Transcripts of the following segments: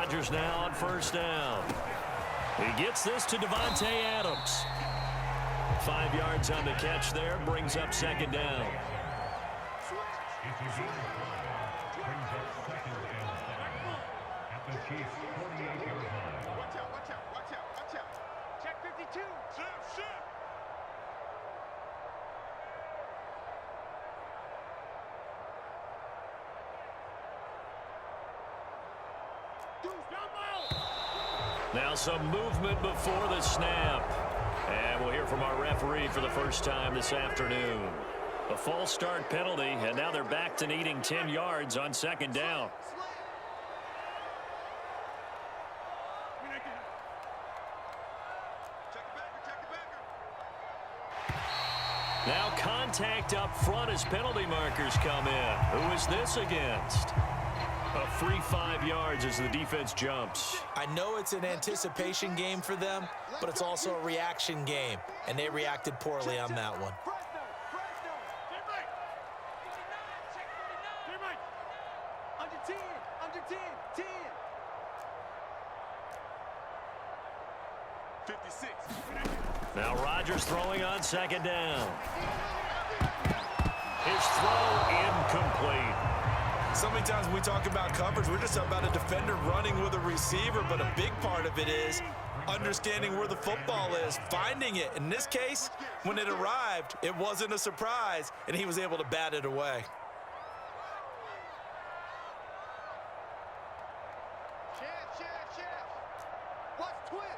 Rodgers now on first down. He gets this to Davante Adams. 5 yards on the catch there, brings up second down. Check 52. Now some movement before the snap. And we'll hear from our referee for the first time this afternoon. A false start penalty, and now they're back to needing 10 yards on second down. Now contact up front as penalty markers come in. Who is this against? A free 5 yards as the defense jumps. I know it's an anticipation game for them, but it's also a reaction game, and they reacted poorly on that one. Under 10. 56. Now Rodgers throwing on second down. His throw incomplete. So many times when we talk about coverage, we're just about a defender running with a receiver, but a big part of it is understanding where the football is, finding it. In this case, when it arrived, it wasn't a surprise, and he was able to bat it away. Chef. Watch twist.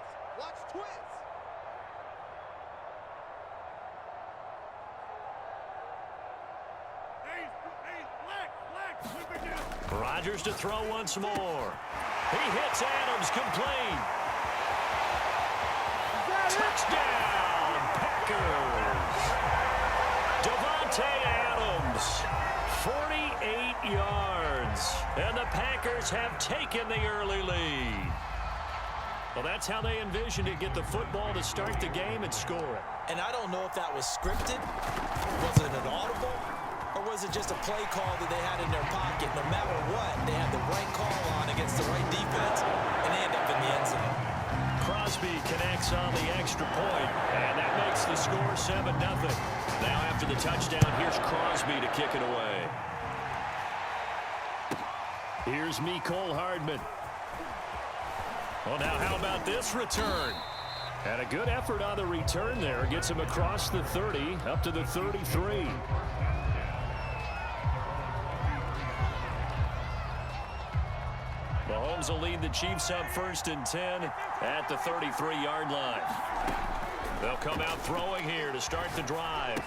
Rodgers to throw once more. He hits Adams complete. Touchdown, Packers. Davante Adams, 48 yards. And the Packers have taken the early lead. Well, that's how they envisioned it, get the football to start the game and score it. And I don't know if that was scripted, was it an audible, or was it just a play call that they had in their pocket? No matter what, they had the right call on against the right defense, and they end up in the end zone. Crosby connects on the extra point, and that makes the score 7-0. Now after the touchdown, here's Crosby to kick it away. Here's Mecole Hardman. Well, now how about this return? And a good effort on the return there. Gets him across the 30, up to the 33. Mahomes will lead the Chiefs up 1st and 10 at the 33-yard line. They'll come out throwing here to start the drive.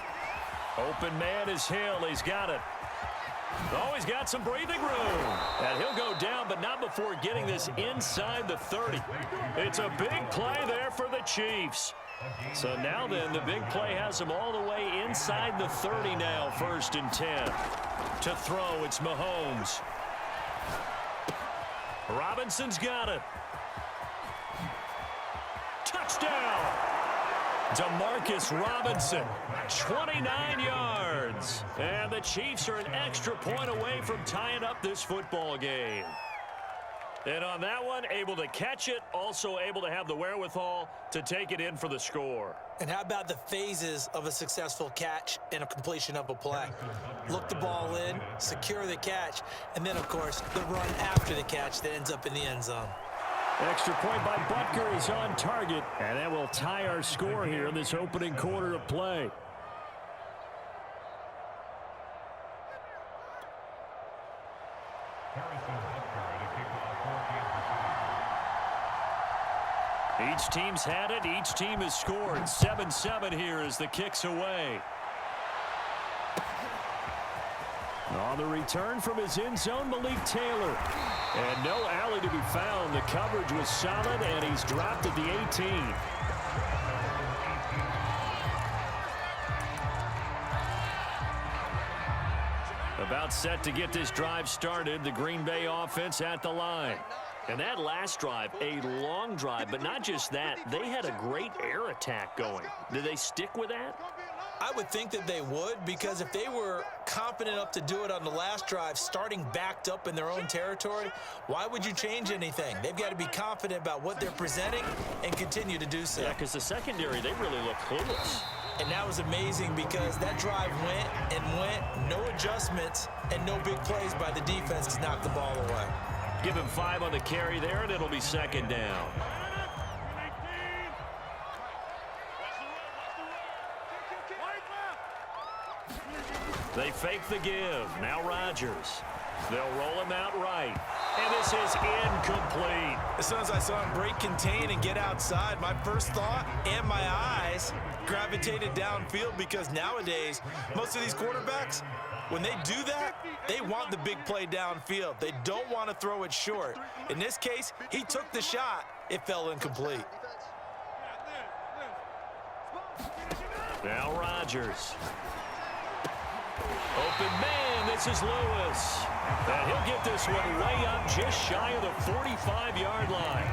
Open man is Hill. He's got it. Oh, he's got some breathing room. And he'll go down, but not before getting this inside the 30. It's a big play there for the Chiefs. So now then, the big play has him all the way inside the 30 now, 1st and 10. To throw, it's Mahomes. Robinson's got it. Touchdown! Demarcus Robinson, 29 yards. And the Chiefs are an extra point away from tying up this football game. And on that one, able to catch it, also able to have the wherewithal to take it in for the score. And how about the phases of a successful catch and a completion of a play? Look the ball in, secure the catch, and then, of course, the run after the catch that ends up in the end zone. Extra point by Butker is on target, and that will tie our score here in this opening quarter of play. Each team's had it. Each team has scored. 7-7 here as the kick's away. On the return from his end zone, Malik Taylor. And no alley to be found. The coverage was solid, and he's dropped at the 18. About set to get this drive started. The Green Bay offense at the line. And that last drive, a long drive, but not just that. They had a great air attack going. Did they stick with that? I would think that they would, because if they were confident enough to do it on the last drive, starting backed up in their own territory, why would you change anything? They've got to be confident about what they're presenting and continue to do so. Yeah, because the secondary, they really look clueless. And that was amazing because that drive went and went, no adjustments, and no big plays by the defense to knock the ball away. Give him 5 on the carry there, and it'll be second down. They fake the give. Now Rodgers. They'll roll him out right. And this is incomplete. As soon as I saw him break contain and get outside, my first thought and my eyes gravitated downfield, because nowadays, most of these quarterbacks, when they do that, they want the big play downfield. They don't want to throw it short. In this case, he took the shot. It fell incomplete. Now Rodgers. Open man, this is Lewis. And he'll get this one way up just shy of the 45-yard line.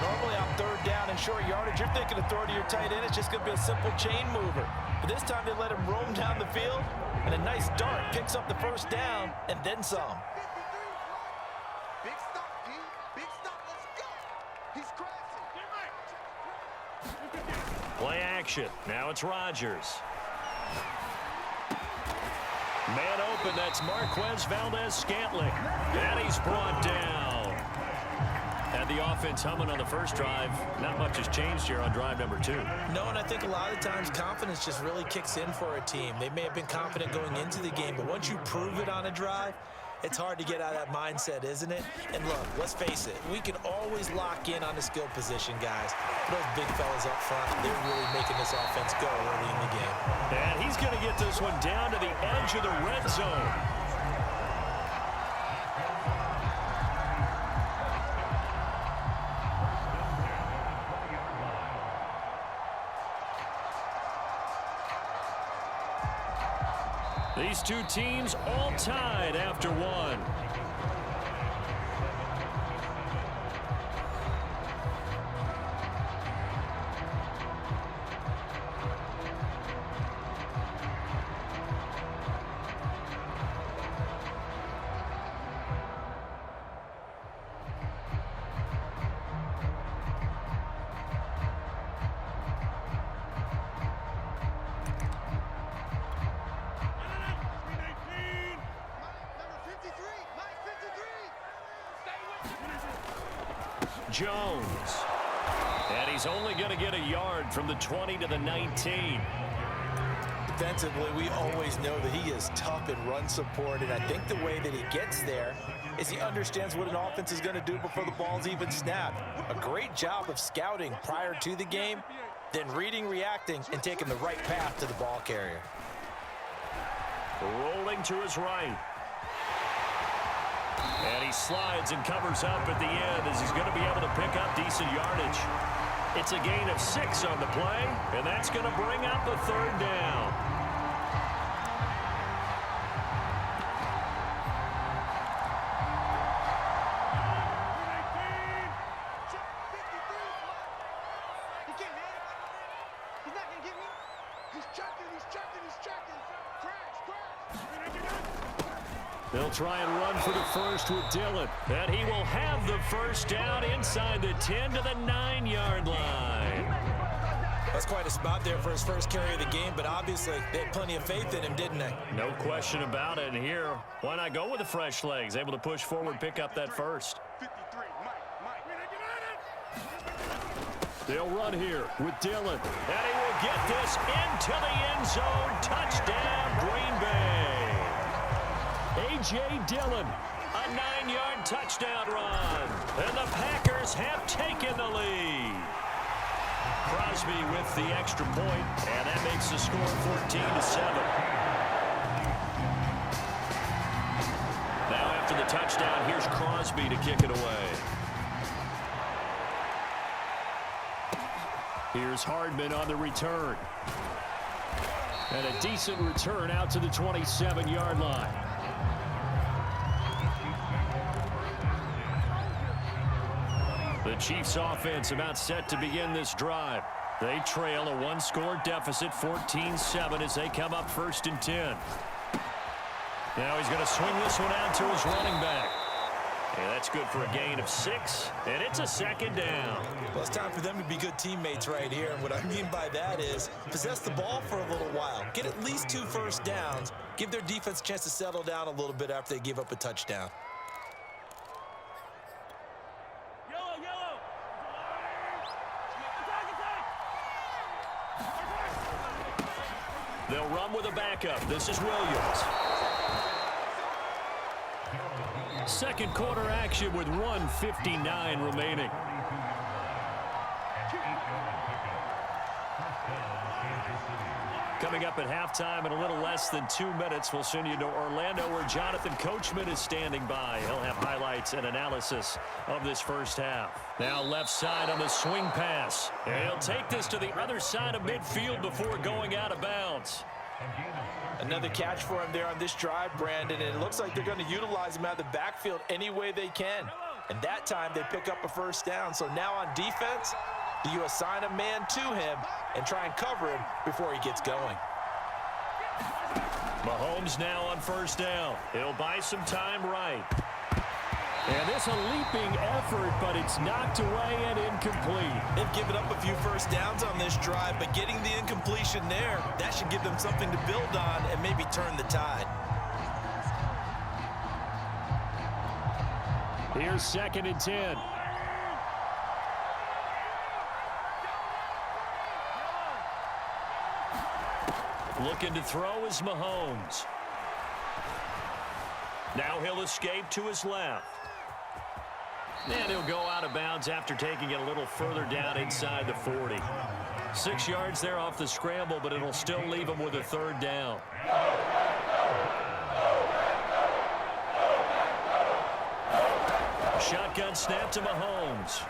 Normally on third down and short yardage, you're thinking of throwing to your tight end. It's just going to be a simple chain mover. But this time they let him roam down the field, and a nice dart picks up the first down and then some. Big stop, D. Big stop. Let's go. He's crashing. Play action. Now it's Rodgers. Man open, that's Marquez Valdez-Scantling. And he's brought down. Had the offense humming on the first drive. Not much has changed here on drive number 2. No, and I think a lot of times confidence just really kicks in for a team. They may have been confident going into the game, but once you prove it on a drive, it's hard to get out of that mindset, isn't it? And look, let's face it, we can always lock in on the skill position, guys. Those big fellas up front, they're really making this offense go early in the game. And he's going to get this one down to the edge of the red zone. These two teams all tied after one. Jones. And he's only going to get a yard from the 20 to the 19. Defensively, we always know that he is tough in run support, and I think the way that he gets there is he understands what an offense is going to do before the ball's even snapped. A great job of scouting prior to the game, then reading, reacting, and taking the right path to the ball carrier. Rolling to his right. And he slides and covers up at the end as he's going to be able to pick up decent yardage. It's a gain of 6 on the play, and that's going to bring up the third down. They'll try and run for the first with Dillon. And he will have the first down inside the 10 to the 9-yard line. That's quite a spot there for his first carry of the game, but obviously they had plenty of faith in him, didn't they? No question about it. And here, why not go with the fresh legs? Able to push forward, pick up that first. They'll run here with Dillon. And he will get this into the end zone. Touchdown, Green Bay. A.J. Dillon, a 9-yard touchdown run. And the Packers have taken the lead. Crosby with the extra point, and that makes the score 14-7. Now after the touchdown, here's Crosby to kick it away. Here's Hardman on the return. And a decent return out to the 27-yard line. The Chiefs offense about set to begin this drive. They trail a one-score deficit, 14-7, as they come up 1st and 10. Now he's going to swing this one out to his running back. And that's good for a gain of 6, and it's a 2nd down. Well, it's time for them to be good teammates right here. And what I mean by that is possess the ball for a little while. Get at least 2 first downs. Give their defense a chance to settle down a little bit after they give up a touchdown. They'll run with a backup. This is Williams. Second quarter action with 1:59 remaining. Coming up at halftime in a little less than 2 minutes, we'll send you to Orlando where Jonathan Coachman is standing by. He'll have highlights and analysis of this first half. Now left side on the swing pass. And he'll take this to the other side of midfield before going out of bounds. Another catch for him there on this drive, Brandon, and it looks like they're going to utilize him out of the backfield any way they can. And that time they pick up a first down. So now on defense, do you assign a man to him and try and cover him before he gets going? Mahomes now on 1st down. He'll buy some time right. And this a leaping effort, but it's knocked away and incomplete. They've given up a few first downs on this drive, but getting the incompletion there, that should give them something to build on and maybe turn the tide. Here's 2nd and 10. Looking to throw is Mahomes. Now he'll escape to his left. And he'll go out of bounds after taking it a little further down inside the 40. 6 yards there off the scramble, but it'll still leave him with a 3rd down. Shotgun snap to Mahomes.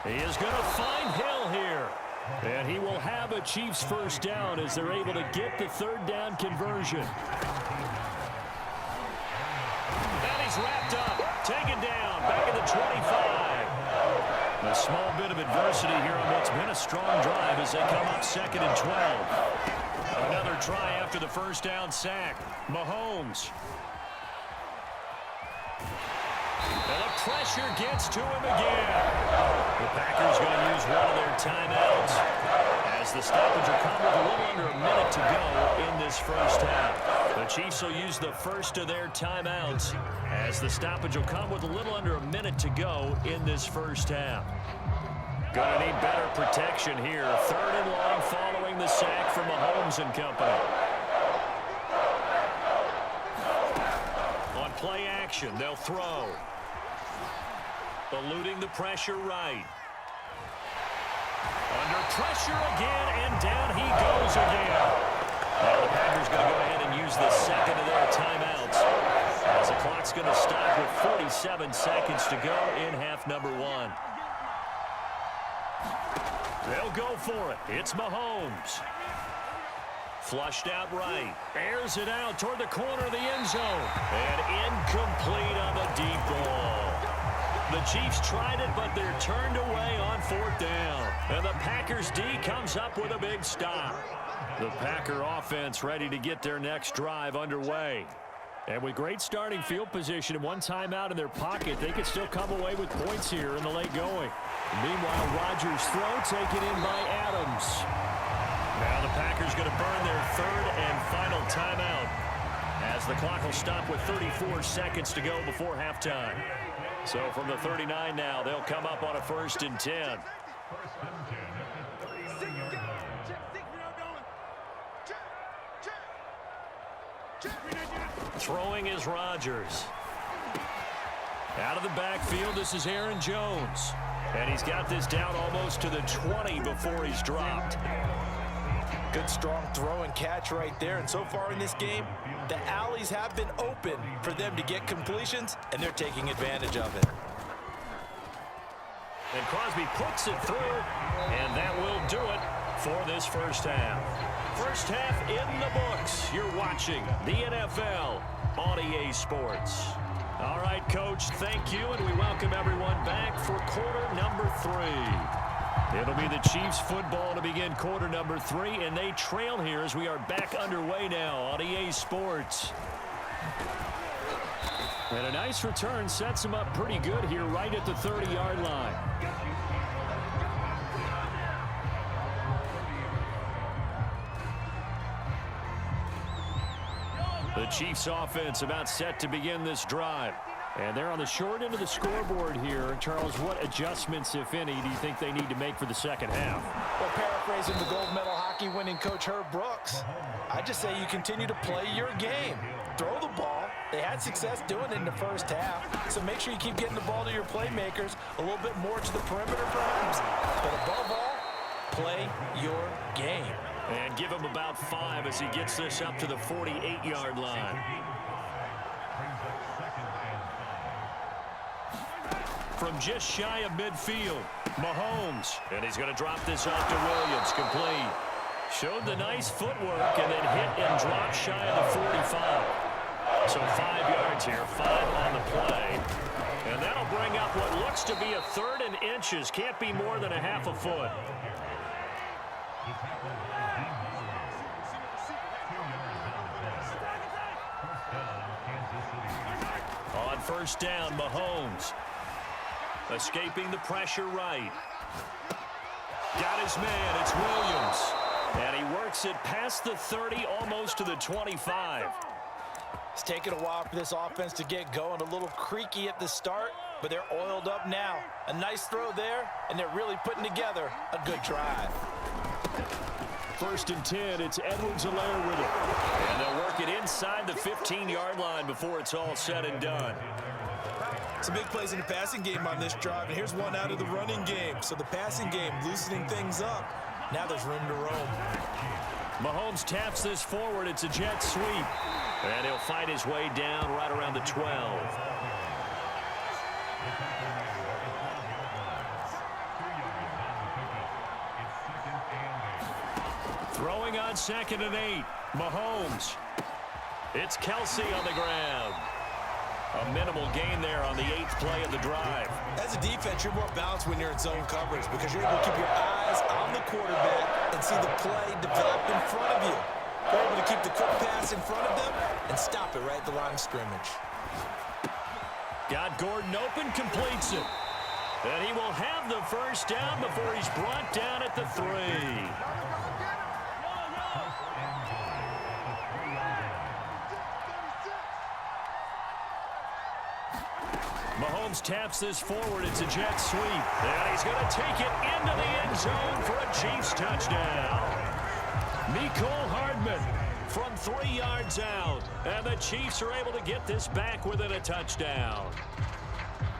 He is going to find Hill here. And he will have a Chiefs first down as they're able to get the 3rd down conversion. And he's wrapped up, taken down, back at the 25. A small bit of adversity here on what's been a strong drive as they come up 2nd and 12. Another try after the first down sack. Mahomes. And the pressure gets to him again. The Packers going to use one of their timeouts as the stoppage will come with a little under a minute to go in this first half. The Chiefs will use the first of their timeouts as the stoppage will come with a little under a minute to go in this first half. Going to need better protection here. 3rd and long following the sack from Mahomes and company. On play action, they'll throw. Eluding the pressure right. Under pressure again, and down he goes again. Now the Packers going to go ahead and use the 2nd of their timeouts as the clock's going to stop with 47 seconds to go in half number 1. They'll go for it. It's Mahomes. Flushed out right. Airs it out toward the corner of the end zone. And incomplete on the deep ball. The Chiefs tried it, but they're turned away on 4th down. And the Packers D comes up with a big stop. The Packer offense ready to get their next drive underway. And with great starting field position and one timeout in their pocket, they could still come away with points here in the late going. Meanwhile, Rodgers' throw taken in by Adams. Now the Packers going to burn their 3rd and final timeout as the clock will stop with 34 seconds to go before halftime. So from the 39 now, they'll come up on a 1st and 10. Throwing is Rodgers. Out of the backfield, this is Aaron Jones. And he's got this down almost to the 20 before he's dropped. Good strong throw and catch right there. And so far in this game, the alleys have been open for them to get completions, and they're taking advantage of it. And Crosby puts it through, and that will do it for this first half. First half in the books. You're watching the NFL on EA Sports. All right, Coach, thank you, and we welcome everyone back for quarter number 3. It'll be the Chiefs football to begin quarter number 3, and they trail here as we are back underway now on EA Sports. And a nice return sets them up pretty good here right at the 30-yard line. The Chiefs offense about set to begin this drive. And they're on the short end of the scoreboard here. Charles, what adjustments, if any, do you think they need to make for the second half? Well, paraphrasing the gold medal hockey winning coach Herb Brooks, I just say you continue to play your game. Throw the ball. They had success doing it in the first half, so make sure you keep getting the ball to your playmakers, a little bit more to the perimeter perhaps. But above all, play your game. And give him about 5 as he gets this up to the 48-yard line. From just shy of midfield, Mahomes. And he's going to drop this off to Williams, complete. Showed the nice footwork and then hit and dropped shy of the 45. So 5 yards here, 5 on the play. And that'll bring up what looks to be a 3rd and inches. Can't be more than a half a foot. On first down, Mahomes. Escaping the pressure right. Got his man, it's Williams. And he works it past the 30, almost to the 25. It's taken a while for this offense to get going. A little creaky at the start, but they're oiled up now. A nice throw there, and they're really putting together a good drive. 1st and 10, it's Edwards-Helaire with it. And they'll work it inside the 15-yard line before it's all said and done. Some big plays in the passing game on this drive, and here's one out of the running game. So the passing game loosening things up. Now there's room to roam. Mahomes taps this forward. It's a jet sweep. And he'll fight his way down right around the 12. Throwing on 2nd and 8. Mahomes. It's Kelsey on the ground. A minimal gain there on the 8th play of the drive. As a defense, you're more balanced when you're in zone coverage because you're able to keep your eyes on the quarterback and see the play develop in front of you. You're able to keep the quick pass in front of them and stop it right at the line of scrimmage. Got Gordon open, completes it. And he will have the first down before he's brought down at the 3. Mahomes taps this forward. It's a jet sweep. And he's going to take it into the end zone for a Chiefs touchdown. Mecole Hardman from 3 yards out. And the Chiefs are able to get this back within a touchdown.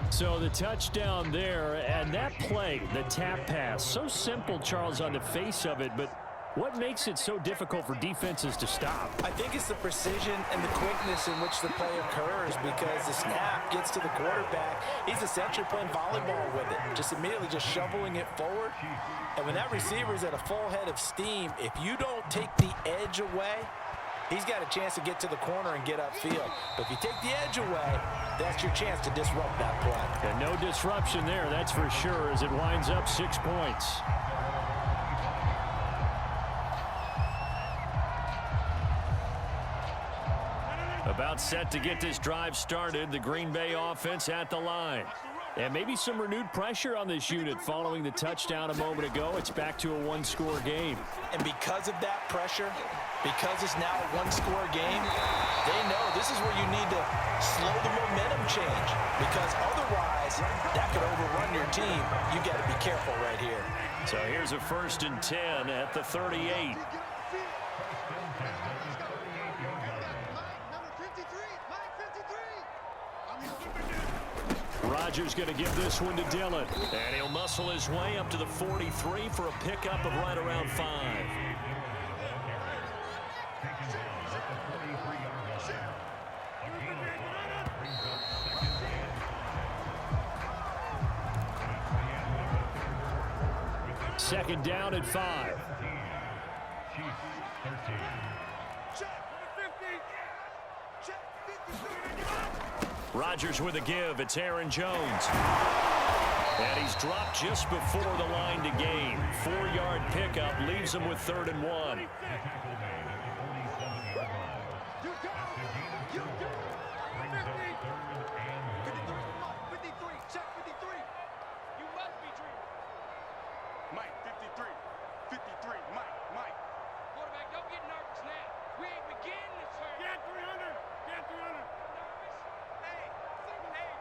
So the touchdown there, and that play, the tap pass, so simple, Charles, on the face of it, but what makes it so difficult for defenses to stop? I think it's the precision and the quickness in which the play occurs because the snap gets to the quarterback. He's essentially playing volleyball with it, just immediately just shoveling it forward. And when that receiver is at a full head of steam, if you don't take the edge away, he's got a chance to get to the corner and get upfield. But if you take the edge away, that's your chance to disrupt that play. And no disruption there, that's for sure, as it winds up 6 points. About set to get this drive started. The Green Bay offense at the line. And maybe some renewed pressure on this unit following the touchdown a moment ago. It's back to a 1-score game. And because of that pressure, because it's now a 1-score game, they know this is where you need to slow the momentum change. Because otherwise, that could overrun your team. You got to be careful right here. So here's a 1st and 10 at the 38. Rodgers going to give this one to Dillon. And he'll muscle his way up to the 43 for a pickup of right around 5. Second down at 5. Rodgers with a give. It's Aaron Jones. And he's dropped just before the line to gain. 4-yard pickup leaves him with 3rd and 1. Mike, 53. 53. Mike. Quarterback, don't get nervous now. We ain't beginning this turn. Get 300. Get 300. Nervous? Hey,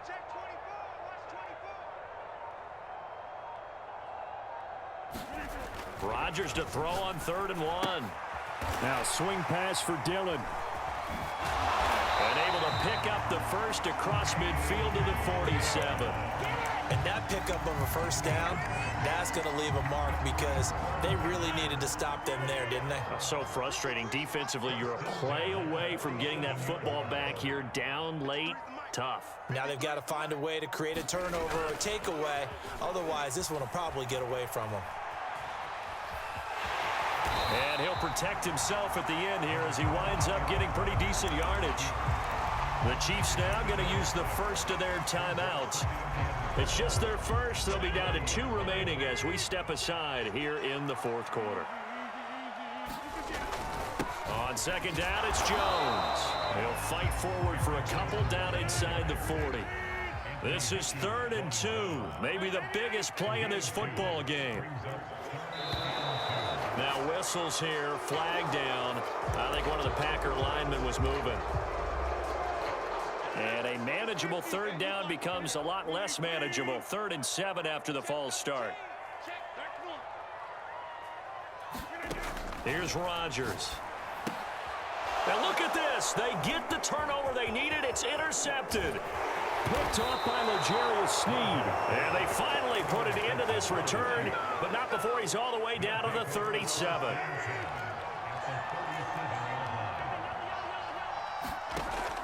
check 24. Watch 24. Rodgers to throw on 3rd and 1. Now swing pass for Dillon. And able to pick up the first across midfield to the 47. And that pickup of a first down, that's going to leave a mark because they really needed to stop them there, didn't they? So frustrating. Defensively, you're a play away from getting that football back here. Down late, tough. Now they've got to find a way to create a turnover or takeaway. Otherwise, this one will probably get away from them. And he'll protect himself at the end here as he winds up getting pretty decent yardage. The Chiefs now going to use the first of their timeouts. It's just their first. They'll be down to 2 remaining as we step aside here in the 4th quarter. On 2nd down, it's Jones. He'll fight forward for a couple down inside the 40. This is 3rd and 2. Maybe the biggest play in this football game. Now whistles here, flag down. I think one of the Packer linemen was moving. And a manageable 3rd down becomes a lot less manageable. 3rd and 7 after the false start. Here's Rodgers. And look at this. They get the turnover they needed. It's intercepted. Picked off by L'Jarius Sneed. And they finally put it into this return, but not before he's all the way down to the 37.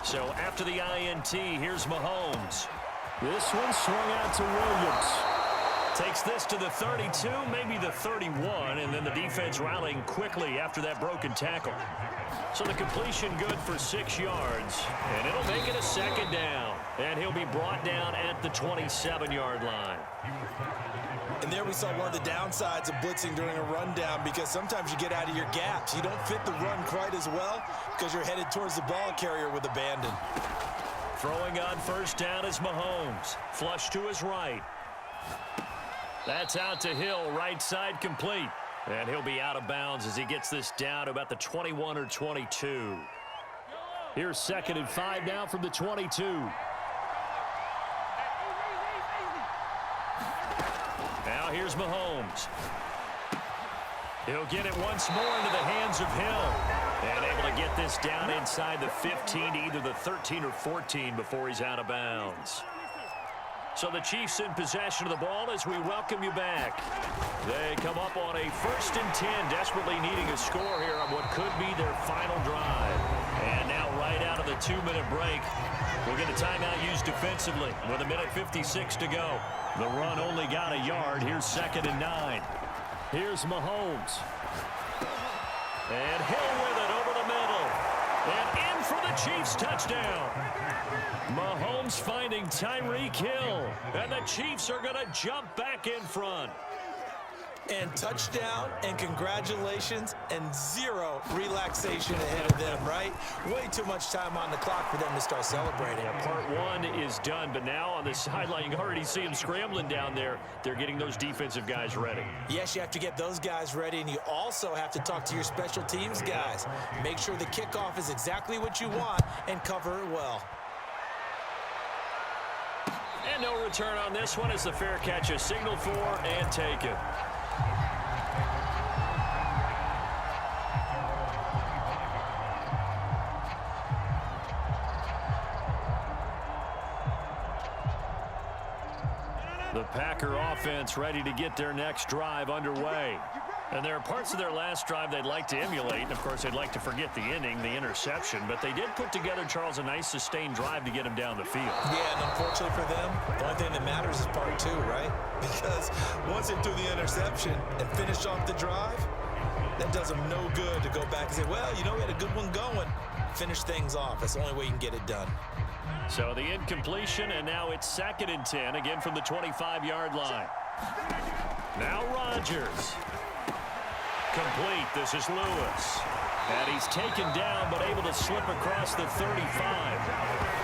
So after the INT, here's Mahomes. This one swung out to Williams. Takes this to the 32, maybe the 31, and then the defense rallying quickly after that broken tackle. So the completion good for 6 yards, and it'll make it a 2nd down. And he'll be brought down at the 27-yard line. And there we saw one of the downsides of blitzing during a rundown because sometimes you get out of your gaps. You don't fit the run quite as well because you're headed towards the ball carrier with abandon. Throwing on 1st down is Mahomes. Flush to his right. That's out to Hill, right side complete. And he'll be out of bounds as he gets this down to about the 21 or 22. Here's 2nd and 5 now from the 22. Now here's Mahomes. He'll get it once more into the hands of Hill. And able to get this down inside the 15 to either the 13 or 14 before he's out of bounds. So the Chiefs in possession of the ball as we welcome you back. They come up on a 1st and 10, desperately needing a score here on what could be their final drive. And now right out of the 2-minute break, we'll get a timeout used defensively with 1:56 to go. The run only got a yard. Here's 2nd and 9. Here's Mahomes. And Hill with it over the middle. And in for the Chiefs touchdown. Mahomes finding Tyreek Hill. And the Chiefs are going to jump back in front. And touchdown and congratulations and 0 relaxation ahead of them, right? Way too much time on the clock for them to start celebrating. Yeah, part 1 is done, but now on the sideline, you already see them scrambling down there. They're getting those defensive guys ready. Yes, you have to get those guys ready, and you also have to talk to your special teams guys. Make sure the kickoff is exactly what you want and cover it well. And no return on this one as the fair catch is signaled for and taken. The Packer offense ready to get their next drive underway. And there are parts of their last drive they'd like to emulate. And, of course, they'd like to forget the inning, the interception. But they did put together, Charles, a nice sustained drive to get him down the field. Yeah, and unfortunately for them, the only thing that matters is part 2, right? Because once they threw the interception and finished off the drive, that does them no good to go back and say, well, you know, we had a good one going. finish things off. That's the only way you can get it done. So the incompletion, and now it's 2nd and 10, again from the 25-yard line. Now Rodgers. Complete. This is Lewis. And he's taken down, but able to slip across the 35.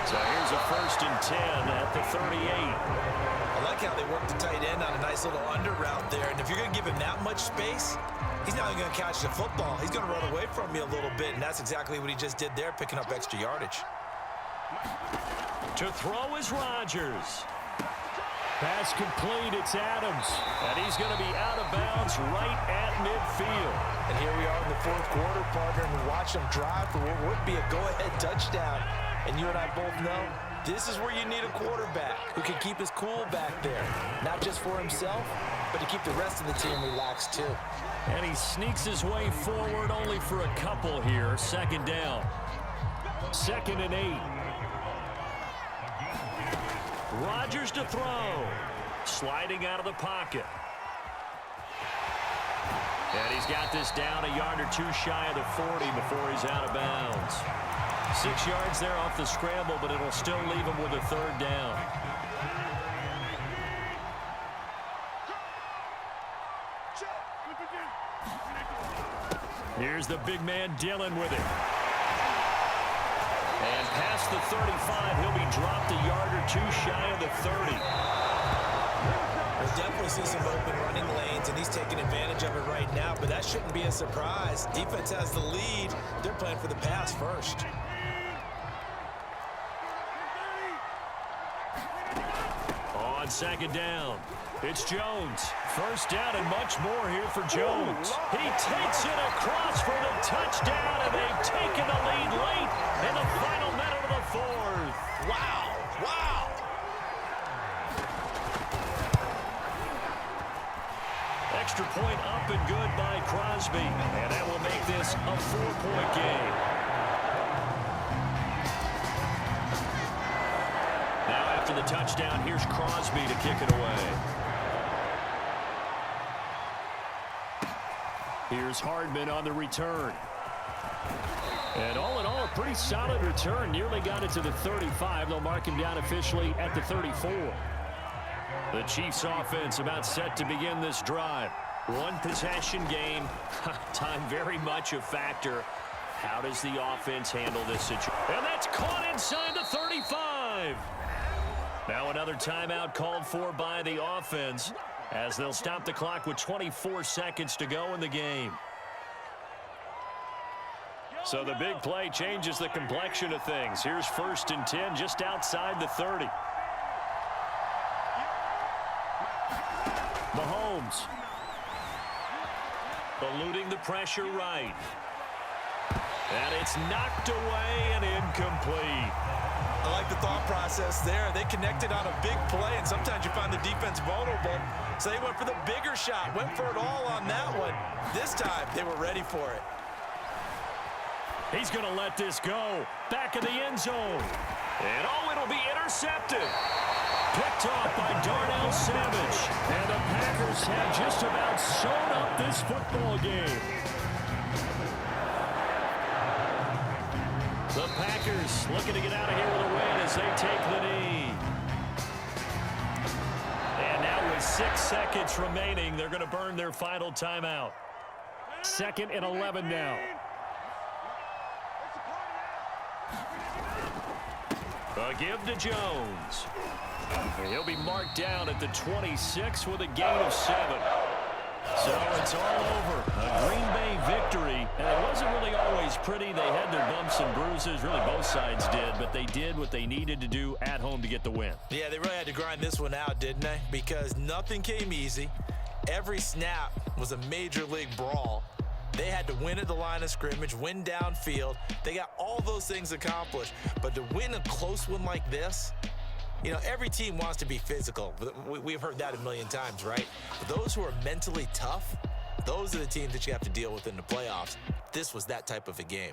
So here's a 1st and 10 at the 38. I like how they work the tight end on a nice little under route there. And if you're going to give him that much space, he's not even going to catch the football. He's going to run away from you a little bit, and that's exactly what he just did there, picking up extra yardage. To throw is Rodgers. Pass complete, it's Adams. And he's going to be out of bounds right at midfield. And here we are in the 4th quarter, partner, and watch them drive for what would be a go-ahead touchdown. And you and I both know this is where you need a quarterback who can keep his cool back there. Not just for himself, but to keep the rest of the team relaxed too. And he sneaks his way forward only for a couple here. 2nd down. 2nd and 8. Rodgers to throw. Sliding out of the pocket. And he's got this down a yard or two shy of the 40 before he's out of bounds. 6 yards there off the scramble, but it'll still leave him with a 3rd down. Here's the big man Dillon with it. And past the 35, he'll be dropped a yard or two shy of the 30. We'll definitely see some open running lanes, and he's taking advantage of it right now, but that shouldn't be a surprise. Defense has the lead. They're playing for the pass first. On 2nd down, it's Jones. 1st down and much more here for Jones. He takes it across for the touchdown, and they've taken the lead late in the final minute of the 4th. Wow, wow. Extra point up and good by Crosby, and that will make this a 4-point game. Now after the touchdown, here's Crosby to kick it away. Here's Hardman on the return. And all in all, a pretty solid return. Nearly got it to the 35. They'll mark him down officially at the 34. The Chiefs offense about set to begin this drive. One possession game. Time very much a factor. How does the offense handle this situation? And that's caught inside the 35. Now another timeout called for by the offense as they'll stop the clock with 24 seconds to go in the game. So the big play changes the complexion of things. Here's 1st and 10 just outside the 30. Mahomes. Eluding the pressure right. And it's knocked away and incomplete. I like the thought process there. They connected on a big play, and sometimes you find the defense vulnerable. So they went for the bigger shot, went for it all on that one. This time, they were ready for it. He's going to let this go. Back in the end zone. And oh, it'll be intercepted. Picked off by Darnell Savage. And the Packers have just about sewn up this football game. The Packers looking to get out of here with a win as they take the knee. And now with 6 seconds remaining, they're going to burn their final timeout. 2nd and 11 now. A give to Jones. And he'll be marked down at the 26 with a gain of 7. So it's all over. A Green Bay victory. And it wasn't really always pretty. They had their bumps and bruises. Really, both sides did. But they did what they needed to do at home to get the win. Yeah, they really had to grind this one out, didn't they? Because nothing came easy. Every snap was a major league brawl. They had to win at the line of scrimmage, win downfield. They got all those things accomplished. But to win a close one like this, you know, every team wants to be physical. We've heard that a million times, right? But those who are mentally tough, those are the teams that you have to deal with in the playoffs. This was that type of a game.